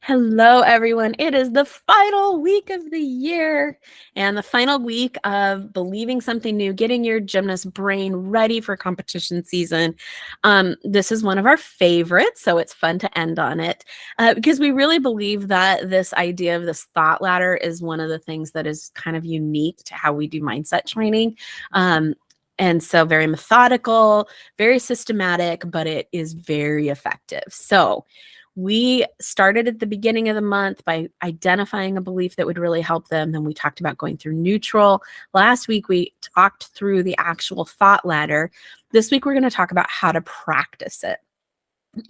Hello, everyone. It is the final week of the year and the final week of believing something new, getting your gymnast brain ready for competition season. This is one of our favorites, so it's fun to end on it because we really believe that this idea of this thought ladder is one of the things that is kind of unique to how we do mindset training. And so very methodical, very systematic, but it is very effective. So we started at the beginning of the month by identifying a belief that would really help them. Then we talked about going through neutral. Last week, we talked through the actual thought ladder. This week, we're going to talk about how to practice it.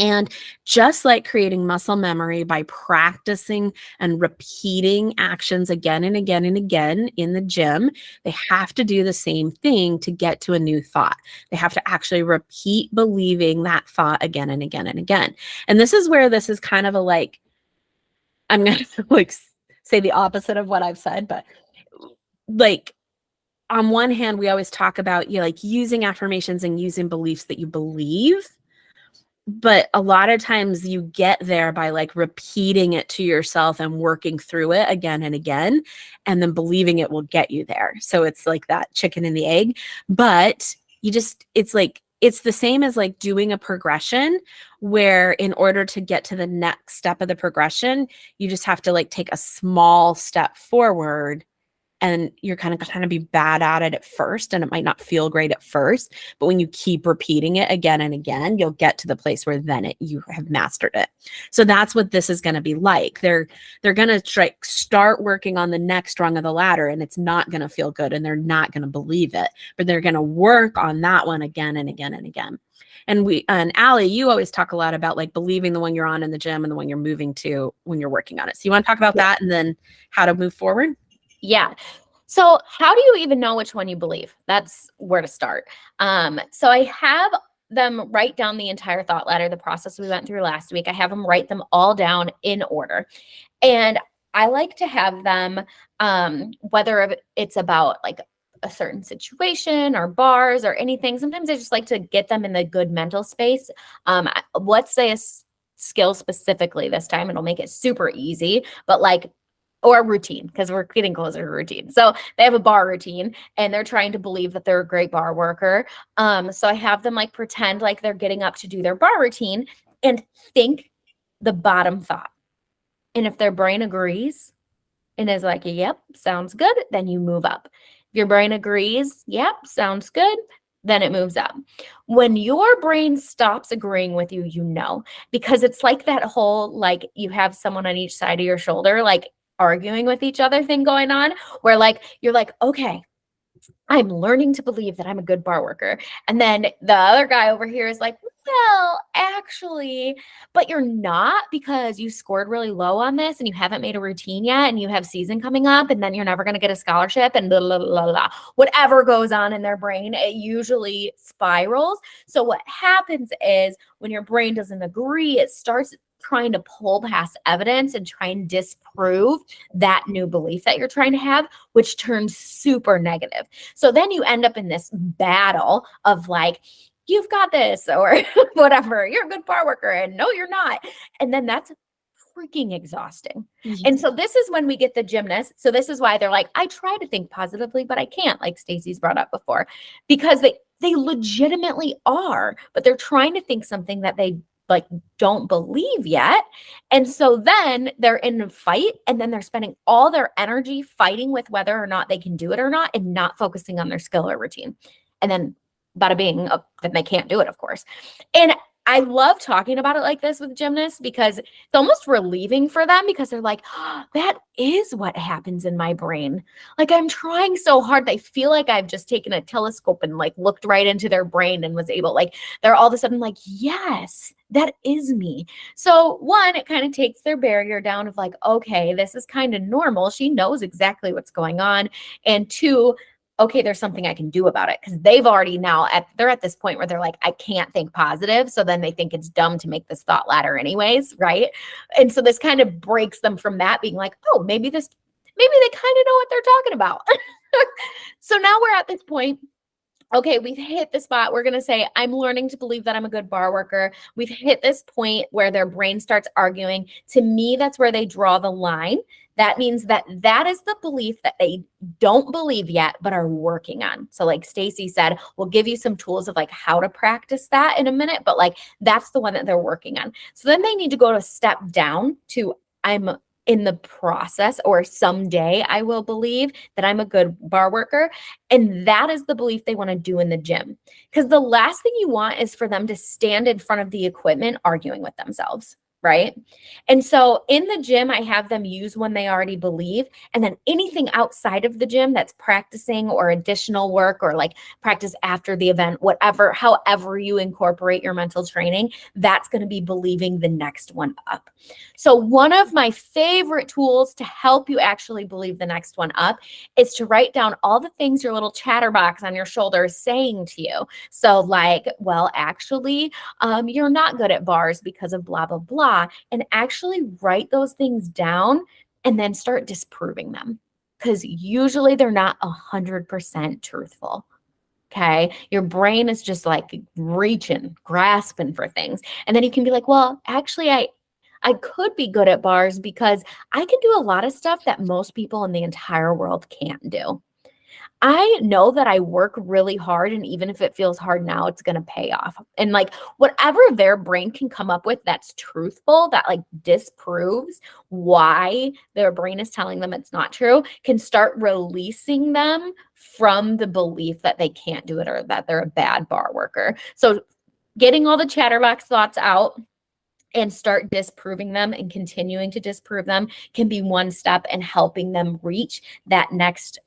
And just like creating muscle memory by practicing and repeating actions again and again and again in the gym, they have to do the same thing to get to a new thought. They have to actually repeat believing that thought again and again and again. And this is where this is kind of I'm going to say the opposite of what I've said, but on one hand, we always talk about using affirmations and using beliefs that you believe. But a lot of times you get there by repeating it to yourself and working through it again and again, and then believing it will get you there. So it's like that chicken and the egg, but it's the same as doing a progression where in order to get to the next step of the progression, you just have to take a small step forward. And you're kind of be bad at it at first, and it might not feel great at first, but when you keep repeating it again and again, you'll get to the place where then you have mastered it. So that's what this is going to be like. They're going to start working on the next rung of the ladder, and it's not going to feel good, and they're not going to believe it, but they're going to work on that one again and again and again. And Allie, you always talk a lot about believing the one you're on in the gym and the one you're moving to when you're working on it. So you want to talk about that and then how to move forward? Yeah. So how do you even know which one you believe? That's where to start. So I have them write down the entire thought ladder, the process we went through last week. I have them write them all down in order. And I like to have them, whether it's about a certain situation or bars or anything, sometimes I just like to get them in the good mental space. Let's say a skill specifically this time, it'll make it super easy, but or a routine, because we're getting closer to routine. So they have a bar routine and they're trying to believe that they're a great bar worker. So I have them pretend like they're getting up to do their bar routine and think the bottom thought. And if their brain agrees and is yep, sounds good, then you move up. If your brain agrees, yep, sounds good, then it moves up. When your brain stops agreeing with you, because it's like that whole, you have someone on each side of your shoulder, arguing with each other thing going on, where you're okay, I'm learning to believe that I'm a good bar worker. And then the other guy over here is well, actually, but you're not, because you scored really low on this and you haven't made a routine yet and you have season coming up and then you're never going to get a scholarship and blah, blah, blah, blah. Whatever goes on in their brain, it usually spirals. So what happens is when your brain doesn't agree, it starts trying to pull past evidence and try and disprove that new belief that you're trying to have, which turns super negative. So then you end up in this battle of you've got this, or whatever, you're a good bar worker, and no, you're not. And then that's freaking exhausting. Mm-hmm. And so this is when we get the gymnasts. So this is why they're I try to think positively, but I can't, like Stacie's brought up before, because they legitimately are, but they're trying to think something that they don't believe yet. And so then they're in a fight, and then they're spending all their energy fighting with whether or not they can do it or not, and not focusing on their skill or routine. And then bada bing, then they can't do it, of course. And I love talking about it like this with gymnasts, because it's almost relieving for them, because they're that is what happens in my brain. I'm trying so hard. They feel like I've just taken a telescope and looked right into their brain and was able, they're all of a sudden yes, that is me. So one, it kind of takes their barrier down of okay, this is kind of normal. She knows exactly what's going on. And two, okay, there's something I can do about it, because they've already they're at this point where they're I can't think positive. So then they think it's dumb to make this thought ladder anyways, right? And so this kind of breaks them from that being oh, maybe they kind of know what they're talking about. So now we're at this point okay, we've hit the spot. We're going to say, I'm learning to believe that I'm a good bar worker. We've hit this point where their brain starts arguing. To me, that's where they draw the line. That means that that is the belief that they don't believe yet, but are working on. So like Stacie said, we'll give you some tools of like how to practice that in a minute, but like that's the one that they're working on. So then they need to go to a step down to I'm in the process, or someday I will believe that I'm a good bar worker. And that is the belief they want to do in the gym. Because the last thing you want is for them to stand in front of the equipment arguing with themselves, right? And so in the gym, I have them use one they already believe. And then anything outside of the gym that's practicing or additional work or like practice after the event, whatever, however you incorporate your mental training, that's going to be believing the next one up. So one of my favorite tools to help you actually believe the next one up is to write down all the things your little chatterbox on your shoulder is saying to you. So like, well, actually, you're not good at bars because of blah, blah, blah. And actually write those things down and then start disproving them. Because usually they're not 100% truthful. Okay. Your brain is just like reaching, grasping for things. And then you can be like, well, actually, I could be good at bars because I can do a lot of stuff that most people in the entire world can't do. I know that I work really hard, and even if it feels hard now, it's going to pay off. And like whatever their brain can come up with that's truthful, that like disproves why their brain is telling them it's not true, can start releasing them from the belief that they can't do it or that they're a bad bar worker. So getting all the chatterbox thoughts out and start disproving them and continuing to disprove them can be one step in helping them reach that next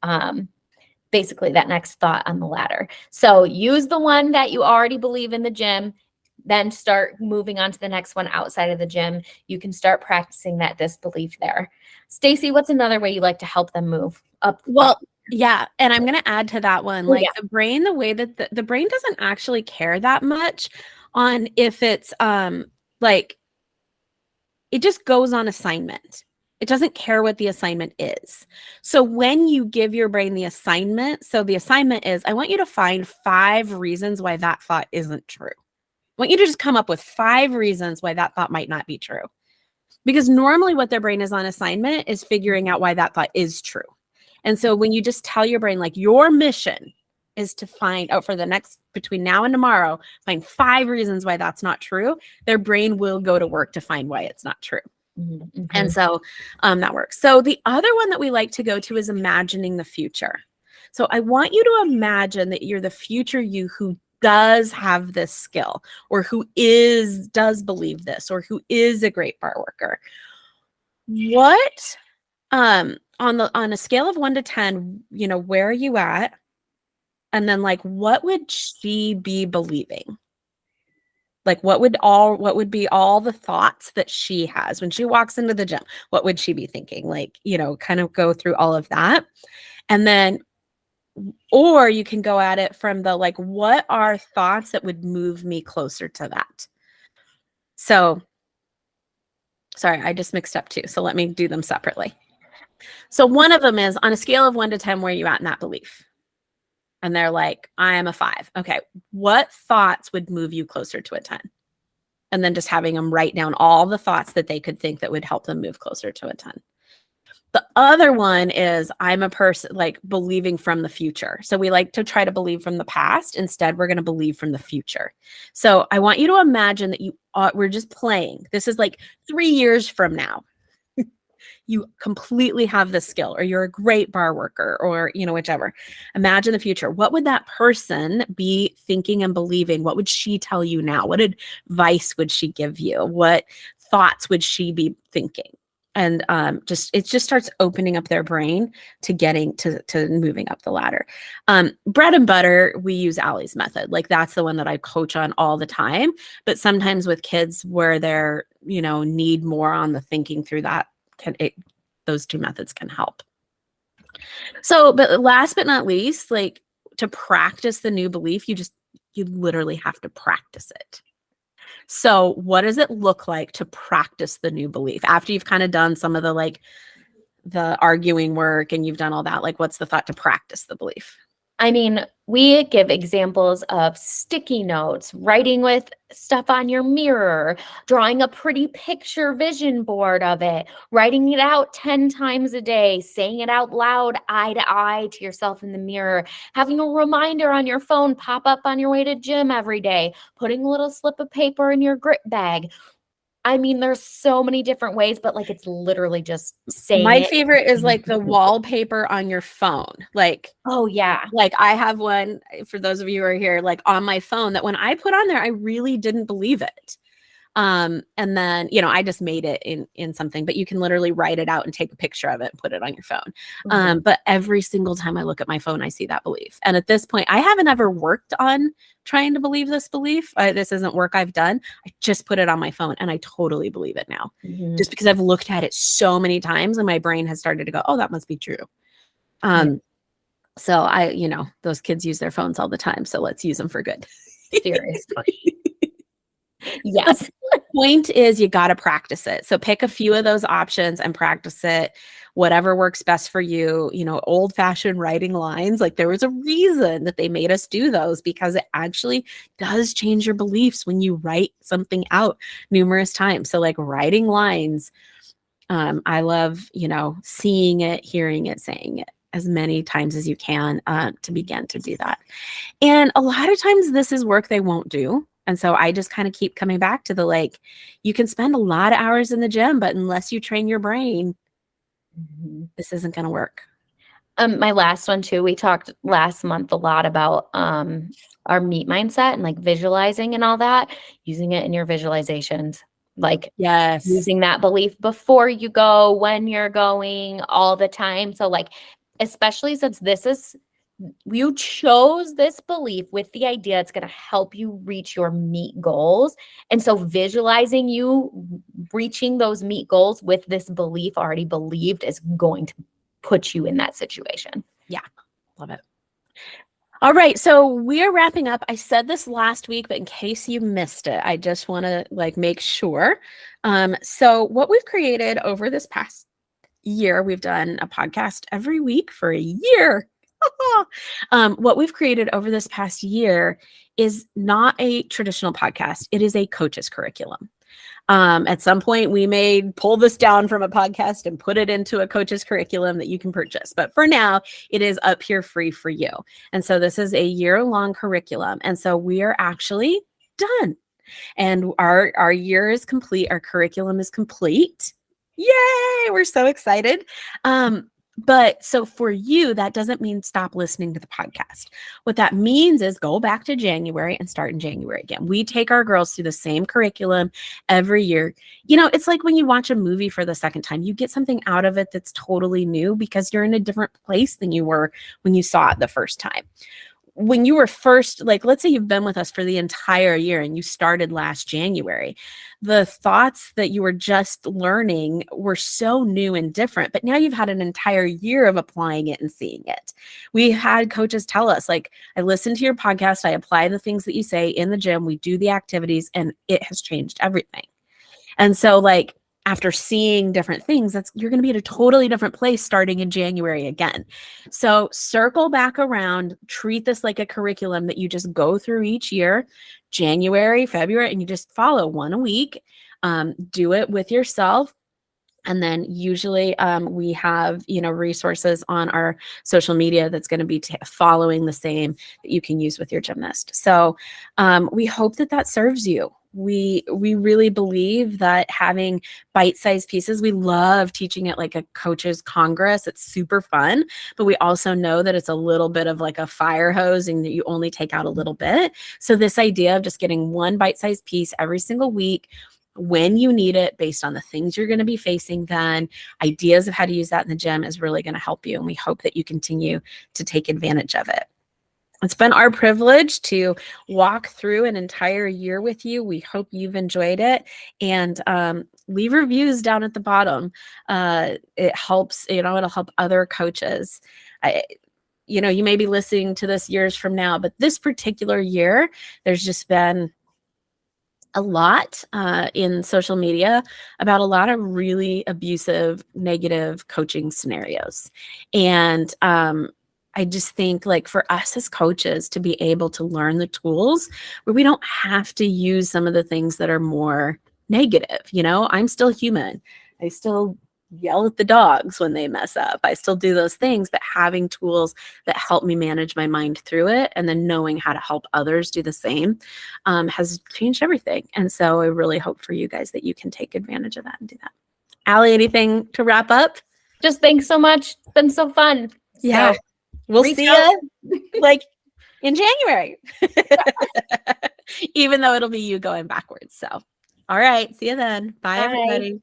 basically that next thought on the ladder. So use the one that you already believe in the gym, then start moving on to the next one outside of the gym. You can start practicing that disbelief there. Stacie, what's another way you like to help them move up? Well, yeah. And I'm going to add to that one, like Yeah. the brain, the way that the brain doesn't actually care that much on if it's like it just goes on assignment. It doesn't care what the assignment is. So when you give your brain the assignment, so the assignment is, I want you to find 5 reasons why that thought isn't true. I want you to just come up with 5 reasons why that thought might not be true. Because normally what their brain is on assignment is figuring out why that thought is true. And so when you just tell your brain, like, your mission is to find out for the next, between now and tomorrow, find 5 reasons why that's not true, their brain will go to work to find why it's not true. Mm-hmm. And so that works. So the other one that we like to go to is imagining the future. So I want you to imagine that you're the future you who does have this skill, or who does believe this, or who is a great bar worker. What on a scale of 1 to 10, where are you at? And then like, what would she be believing? Like what would be all the thoughts that she has when she walks into the gym? What would she be thinking? Like, kind of go through all of that. And then, or you can go at it from the, like, what are thoughts that would move me closer to that? So, sorry, I just mixed up 2. So let me do them separately. So one of them is on a scale of 1 to 10, where are you at in that belief? And they're like, I am a 5. Okay. What thoughts would move you closer to a 10? And then just having them write down all the thoughts that they could think that would help them move closer to a 10. The other one is, I'm a person, like, believing from the future. So we like to try to believe from the past. Instead, we're going to believe from the future. So I want you to imagine that we're just playing. This is like 3 years from now. You completely have this skill, or you're a great bar worker, or, whichever. Imagine the future. What would that person be thinking and believing? What would she tell you now? What advice would she give you? What thoughts would she be thinking? And it just starts opening up their brain to getting to moving up the ladder. Bread and butter, we use Allie's method. Like, that's the one that I coach on all the time. But sometimes with kids where they're, need more on the thinking through that, those 2 methods can help. So, but last but not least, like, to practice the new belief, you literally have to practice it. So what does it look like to practice the new belief after you've kind of done some of the arguing work and you've done all that? Like, what's the thought to practice the belief? I mean, we give examples of sticky notes, writing with stuff on your mirror, drawing a pretty picture vision board of it, writing it out 10 times a day, saying it out loud, eye to eye to yourself in the mirror, having a reminder on your phone pop up on your way to gym every day, putting a little slip of paper in your grip bag. I mean, there's so many different ways, but like it's literally just saying My it. favorite is like the wallpaper on your phone. Oh, yeah. Like I have one for those of you who are here, like on my phone that when I put on there, I really didn't believe it. And then, I just made it in something, but you can literally write it out and take a picture of it and put it on your phone. Mhm. But every single time I look at my phone, I see that belief. And at this point, I haven't ever worked on trying to believe this belief. This isn't work I've done. I just put it on my phone and I totally believe it now. Mhm. Just because I've looked at it so many times and my brain has started to go, oh, that must be true. Yeah, So those kids use their phones all the time. So let's use them for good. seriously. Yes. The point is you got to practice it. So pick a few of those options and practice it, whatever works best for you. Old fashioned writing lines, like there was a reason that they made us do those because it actually does change your beliefs when you write something out numerous times. So like writing lines, I love, seeing it, hearing it, saying it as many times as you can to begin to do that. And a lot of times this is work they won't do. And so I just kind of keep coming back to you can spend a lot of hours in the gym, but unless you train your brain, Mhm. this isn't going to work. My last one too, we talked last month a lot about our meat mindset and like visualizing and all that, using it in your visualizations, like Yes. using that belief before you go, when you're going, all the time. So like, especially since you chose this belief with the idea it's going to help you reach your meet goals. And so visualizing you reaching those meet goals with this belief already believed is going to put you in that situation. Yeah. Love it. All right. So we're wrapping up. I said this last week, but in case you missed it, I just want to make sure. So what we've created over this past year, we've done a podcast every week for a year. What we've created over this past year is not a traditional podcast. It is a coach's curriculum. At some point, we may pull this down from a podcast and put it into a coach's curriculum that you can purchase. But for now, it is up here free for you. And so this is a year-long curriculum. And so we are actually done. And our year is complete. Our curriculum is complete. Yay! We're so excited. But so for you, that doesn't mean stop listening to the podcast. What that means is go back to January and start in January again. We take our girls through the same curriculum every year. It's like when you watch a movie for the second time, you get something out of it that's totally new because you're in a different place than you were when you saw it the first time. When you were first, let's say you've been with us for the entire year and you started last January, the thoughts that you were just learning were so new and different, but now you've had an entire year of applying it and seeing it. We had coaches tell us, I listen to your podcast, I apply the things that you say in the gym, we do the activities, and it has changed everything. And so after seeing different things, you're going to be at a totally different place starting in January again. So circle back around, treat this like a curriculum that you just go through each year, January, February, and you just follow one a week. Do it with yourself. And then usually we have, resources on our social media that's going to be following the same that you can use with your gymnast. So we hope that serves you. We really believe that having bite-sized pieces, we love teaching it like a coach's congress. It's super fun, but we also know that it's a little bit of like a fire hose and that you only take out a little bit. So this idea of just getting one bite-sized piece every single week when you need it based on the things you're going to be facing, then ideas of how to use that in the gym is really going to help you. And we hope that you continue to take advantage of it. It's been our privilege to walk through an entire year with you. We hope you've enjoyed it, and leave reviews down at the bottom. It helps, it'll help other coaches. You may be listening to this years from now, but this particular year, there's just been a lot in social media about a lot of really abusive, negative coaching scenarios. And I just think like for us as coaches to be able to learn the tools where we don't have to use some of the things that are more negative. I'm still human. I still yell at the dogs when they mess up. I still do those things, but having tools that help me manage my mind through it and then knowing how to help others do the same has changed everything. And so I really hope for you guys that you can take advantage of that and do that. Allie, anything to wrap up? Just thanks so much. It's been so fun. Yeah. So, we'll reach see out. you like in January, even though it'll be you going backwards. So, all right. See you then. Bye. Bye. Everybody.